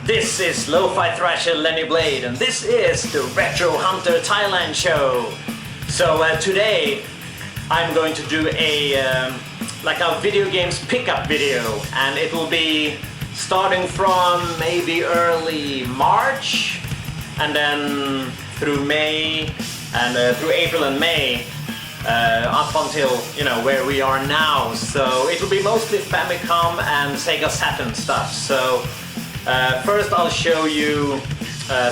This is Lo-fi Thrasher Lenny Blade, and this is the Retro Hunter Thailand show. So today I'm going to do a video games pickup video, and it will be starting from maybe early March, and then through May, and through April and May, up until where we are now. So it will be mostly Famicom and Sega Saturn stuff. So first I'll show you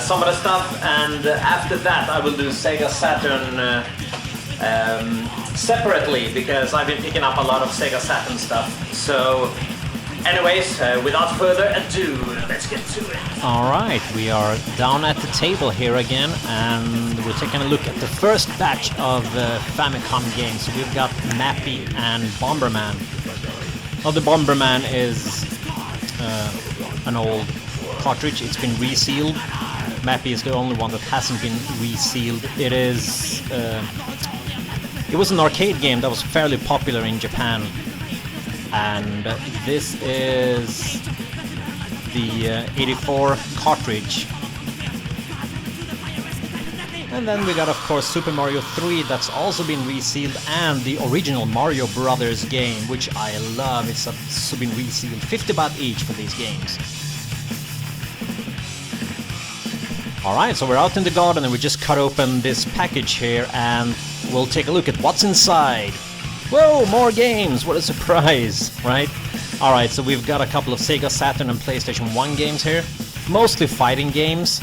some of the stuff, and after that I will do Sega Saturn separately, because I've been picking up a lot of Sega Saturn stuff. So anyways, without further ado, let's get to it. Alright, we are down at the table here again, and we're taking a look at the first batch of Famicom games. So we've got Mappy and Bomberman. Now the Bomberman is an old cartridge. It's been resealed. Mappy is the only one that hasn't been resealed. It was an arcade game that was fairly popular in Japan, and this is the 84 cartridge. And then we got, of course, Super Mario 3 that's also been resealed, and the original Mario Brothers game, which I love. It's also been resealed. 50 baht each for these games. Alright, so we're out in the garden and we just cut open this package here, and we'll take a look at what's inside. Whoa, more games! What a surprise, right? Alright, so we've got a couple of Sega Saturn and PlayStation 1 games here. Mostly fighting games.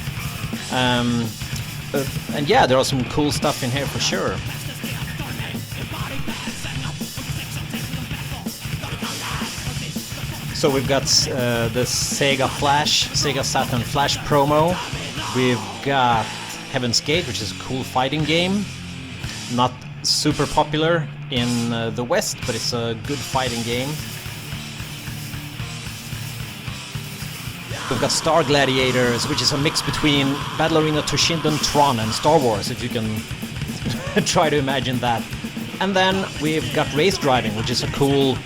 And yeah, there are some cool stuff in here for sure. So we've got the Sega Saturn Flash promo. We've got Heaven's Gate, which is a cool fighting game. Not super popular in the West, but it's a good fighting game. We've got Star Gladiators, which is a mix between Battle Arena Toshinden, Tron, and Star Wars, if you can try to imagine that. And then we've got Race Driving, which is a cool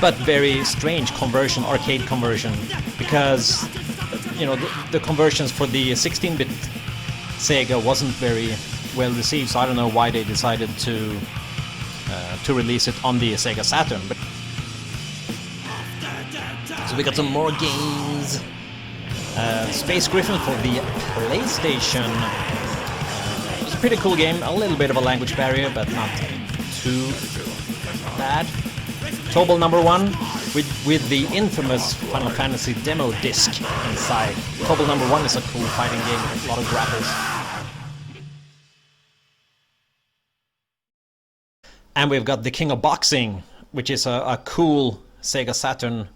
but very strange conversion, arcade conversion, because the conversions for the 16-bit Sega wasn't very well received, so I don't know why they decided to release it on the Sega Saturn. But so we got some more games. Space Griffin for the PlayStation. It's a pretty cool game. A little bit of a language barrier, but not too bad. Tobal number 1 with the infamous Final Fantasy demo disc inside. Tobal number 1 is a cool fighting game with a lot of grapples. And we've got The King of Boxing, which is a cool Sega Saturn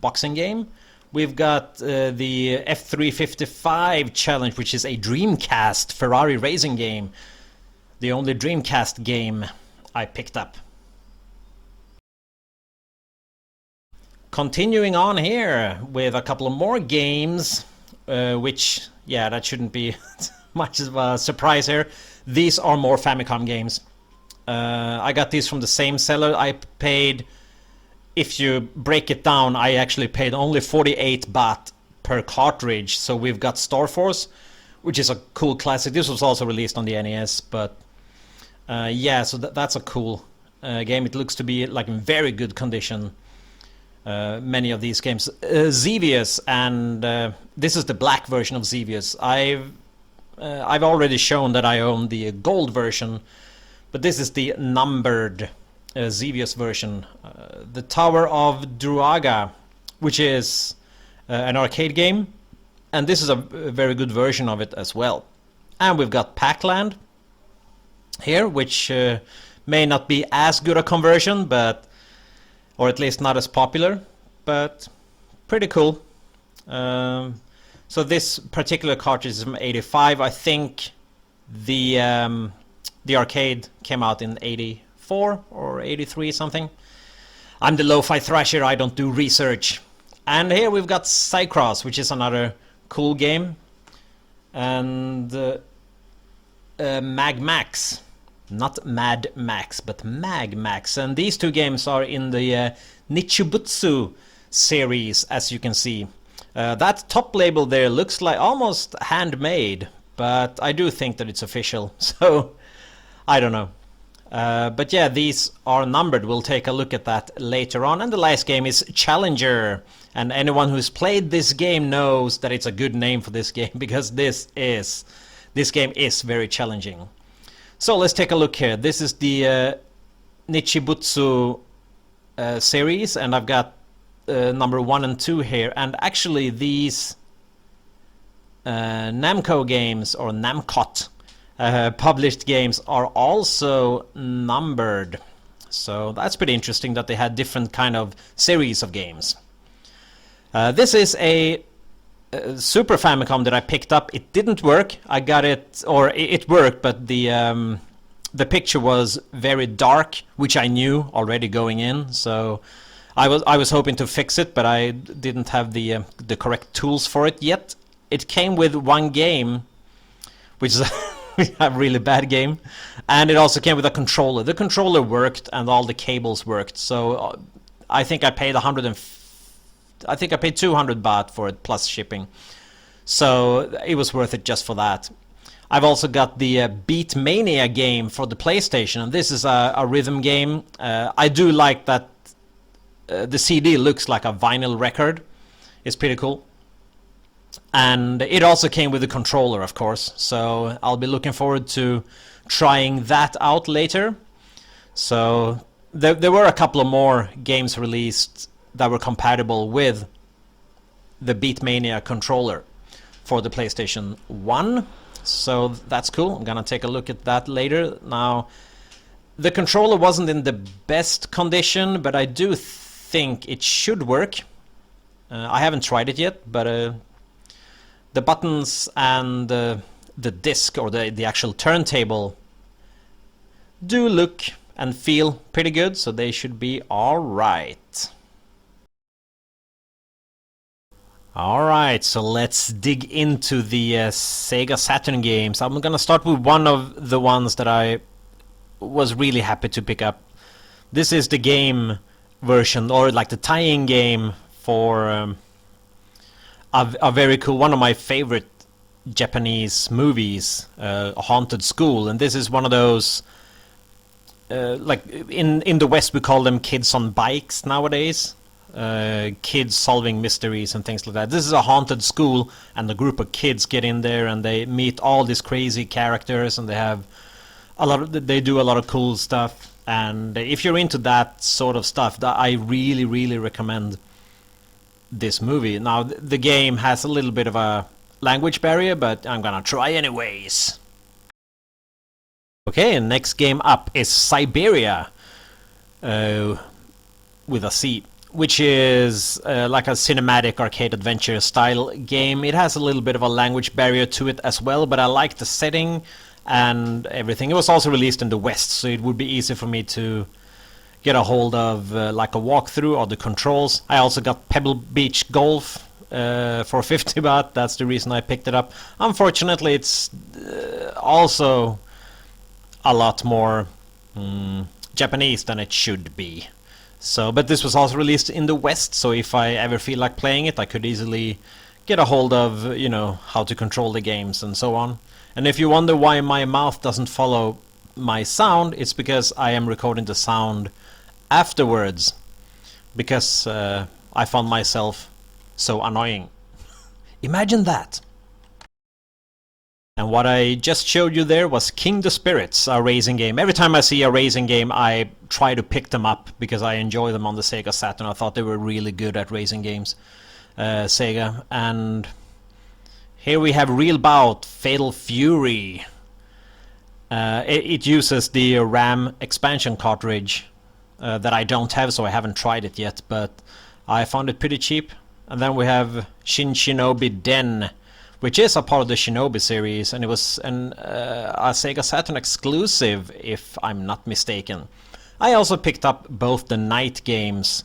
boxing game. We've got the F355 Challenge, which is a Dreamcast Ferrari racing game. The only Dreamcast game I picked up. Continuing on here with a couple of more games, which, yeah, that shouldn't be much of a surprise here. These are more Famicom games. I got these from the same seller. I paid, if you break it down, I actually paid only 48 baht per cartridge. So we've got Star Force, which is a cool classic. This was also released on the NES, but yeah, so that's a cool game. It looks to be like in very good condition. Many of these games. Xevious, and this is the black version of Xevious. I've already shown that I own the gold version, but this is the numbered Xevious version. The Tower of Druaga, which is an arcade game, and this is a very good version of it as well. And we've got Pac-land here, which may not be as good a conversion, but or at least not as popular, but pretty cool. So this particular cartridge is from '85. I think the arcade came out in '84 or '83 something. I'm the Lo-fi Thrasher, I don't do research. And here we've got Cycross, which is another cool game. And Mag Max. Not Mad Max, but Mag Max. And these two games are in the Nichibutsu series, as you can see. That top label there looks like almost handmade, but I do think that it's official, so I don't know. But yeah, these are numbered. We'll take a look at that later on. And the last game is Challenger. And anyone who's played this game knows that it's a good name for this game, because this game is very challenging. So let's take a look here. This is the Nichibutsu series, and I've got number 1 and 2 here. And actually these Namco games, or Namcot, published games are also numbered. So that's pretty interesting that they had different kind of series of games. This is a Super Famicom that I picked up. It didn't work. I got it, or it worked, but the picture was very dark, which I knew already going in. So I was hoping to fix it, but I didn't have the correct tools for it yet. It came with one game, which is a really bad game, and it also came with a controller. The controller worked, and all the cables worked. So I think I paid 200 baht for it plus shipping. So it was worth it just for that. I've also got the Beat Mania game for the PlayStation, and this is a rhythm game. I do like that the CD looks like a vinyl record. It's pretty cool. And it also came with a controller, of course, so I'll be looking forward to trying that out later. So there were a couple of more games released that were compatible with the Beatmania controller for the PlayStation 1, so that's cool. I'm gonna take a look at that later. Now, the controller wasn't in the best condition, but I do think it should work. I haven't tried it yet, but the buttons and the disc, or the actual turntable, do look and feel pretty good, so they should be alright. Alright, so let's dig into the Sega Saturn games. I'm gonna start with one of the ones that I was really happy to pick up. This is the game version, or like the tie-in game for a very cool, one of my favorite Japanese movies, Haunted School. And this is one of those, like in the West we call them kids on bikes nowadays. Kids solving mysteries and things like that. This is a haunted school, and a group of kids get in there and they meet all these crazy characters, and they do a lot of cool stuff. And if you're into that sort of stuff, I really recommend this movie. Now the game has a little bit of a language barrier, but I'm gonna try anyways. Okay, next game up is Siberia, with a C, which is like a cinematic arcade adventure style game. It has a little bit of a language barrier to it as well, but I like the setting and everything. It was also released in the West, so it would be easy for me to get a hold of like a walkthrough or the controls. I also got Pebble Beach Golf for 50 baht. That's the reason I picked it up. Unfortunately, it's also a lot more Japanese than it should be. So, but this was also released in the West, so if I ever feel like playing it, I could easily get a hold of, you know, how to control the games and so on. And if you wonder why my mouth doesn't follow my sound, it's because I am recording the sound afterwards, because I found myself so annoying. Imagine that. And what I just showed you there was King the Spirits, a racing game. Every time I see a racing game, I try to pick them up because I enjoy them on the Sega Saturn. I thought they were really good at racing games, Sega. And here we have Real Bout Fatal Fury. It uses the RAM expansion cartridge that I don't have, so I haven't tried it yet, but I found it pretty cheap. And then we have Shin Shinobi Den, which is a part of the Shinobi series, and it was a Sega Saturn exclusive, if I'm not mistaken. I also picked up both the Night games,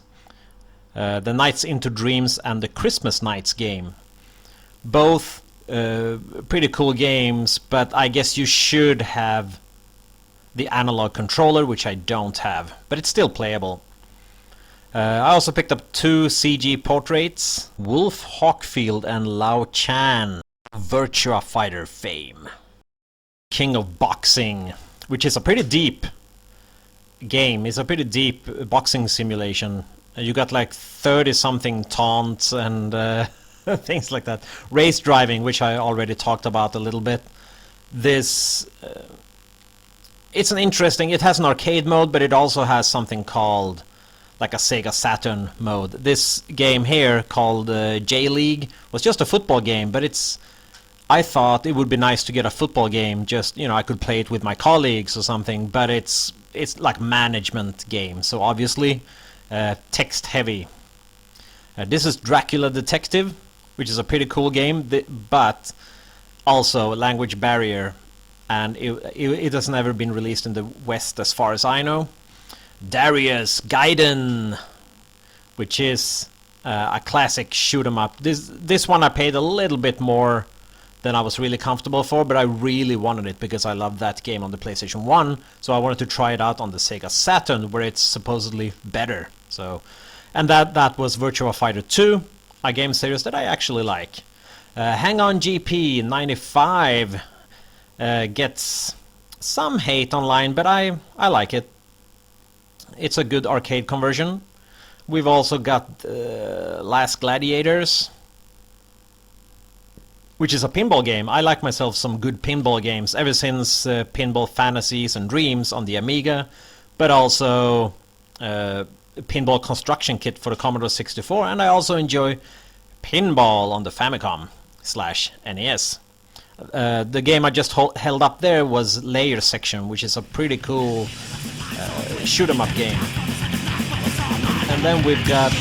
the Nights into Dreams and the Christmas Nights game. Both pretty cool games, but I guess you should have the analog controller, which I don't have, but it's still playable. I also picked up 2 CG portraits, Wolf Hawkfield and Lao Chan, Virtua Fighter fame, King of Boxing, which is a pretty deep game. It's a pretty deep boxing simulation. You got like 30 something taunts and things like that. Race driving, which I already talked about a little bit. This it's an interesting, it has an arcade mode, but it also has something called like a Sega Saturn mode. This game here called J-League was just a football game, but I thought it would be nice to get a football game, just, you know, I could play it with my colleagues or something, but it's like management game, so obviously text heavy. This is Dracula Detective, which is a pretty cool game, but also language barrier, and it has never been released in the West as far as I know. Darius Gaiden, which is a classic shoot 'em up. This one I paid a little bit more than I was really comfortable for, but I really wanted it because I loved that game on the PlayStation 1, so I wanted to try it out on the Sega Saturn, where it's supposedly better. So, and that was Virtua Fighter 2, a game series that I actually like. Hang On GP 95 gets some hate online, but I like it. It's a good arcade conversion. We've also got Last Gladiators, which is a pinball game. I like myself some good pinball games ever since Pinball Fantasies and Dreams on the Amiga, but also Pinball Construction Kit for the Commodore 64, and I also enjoy Pinball on the Famicom /NES. The game I just held up there was Layer Section, which is a pretty cool shoot 'em up game. And then we've got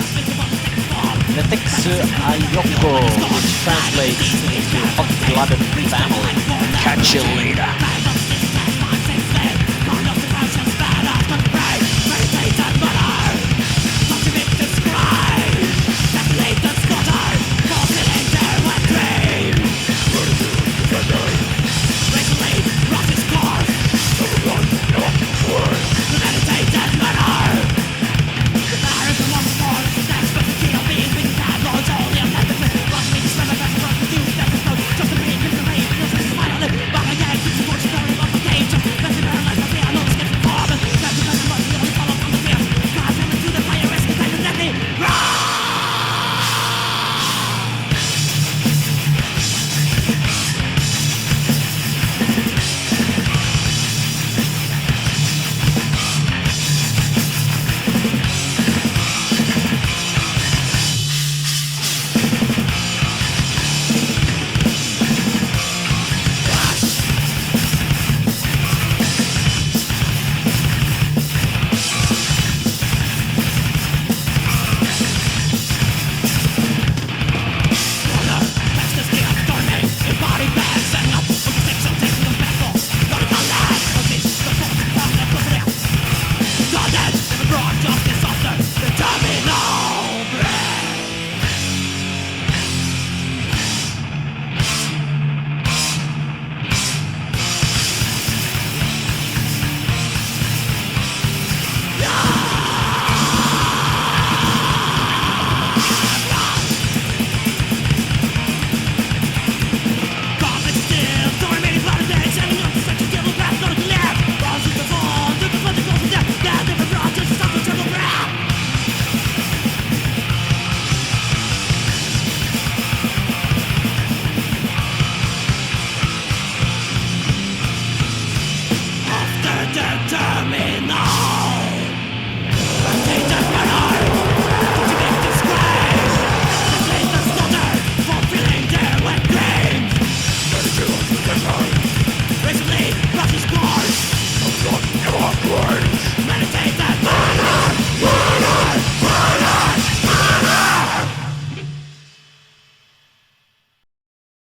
Netetsu Ayoko, which translates into Hot-Blooded Family. Catch you later.